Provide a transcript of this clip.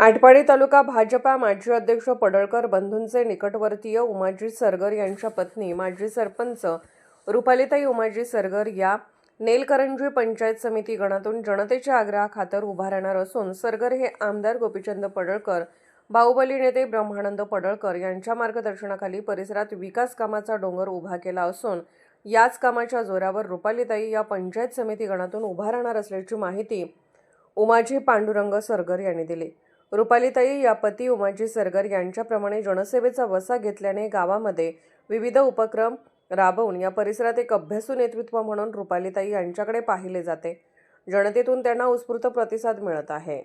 आटपाडी तालुका भाजपा माजी अध्यक्ष पडळकर बंधूंचे निकटवर्तीय उमाजी सरगर यांच्या पत्नी माजी सरपंच रुपालीताई उमाजी सरगर या नेलकरंजी पंचायत समिती गणातून जनतेच्या आग्रहाखातर उभा राहणार असून सरगर हे आमदार गोपीचंद पडळकर, बाहुबली नेते ब्रह्मानंद पडळकर यांच्या मार्गदर्शनाखाली परिसरात विकास कामाचा डोंगर उभा केला असून याच कामाच्या जोरावर रुपालीताई या पंचायत समिती गणातून उभा राहणार असल्याची माहिती उमाजी पांडुरंग सरगर यांनी दिली। रुपालीताई या पती उमाजी सरगर यांच्याप्रमाणे जनसेवेचा वसा घेतल्याने गावामध्ये विविध उपक्रम राबवून या परिसरात एक अभ्यासू नेतृत्व म्हणून रुपालीताई यांच्याकडे पाहिले जाते। जनतेतून त्यांना उत्स्फूर्त प्रतिसाद मिळत आहे।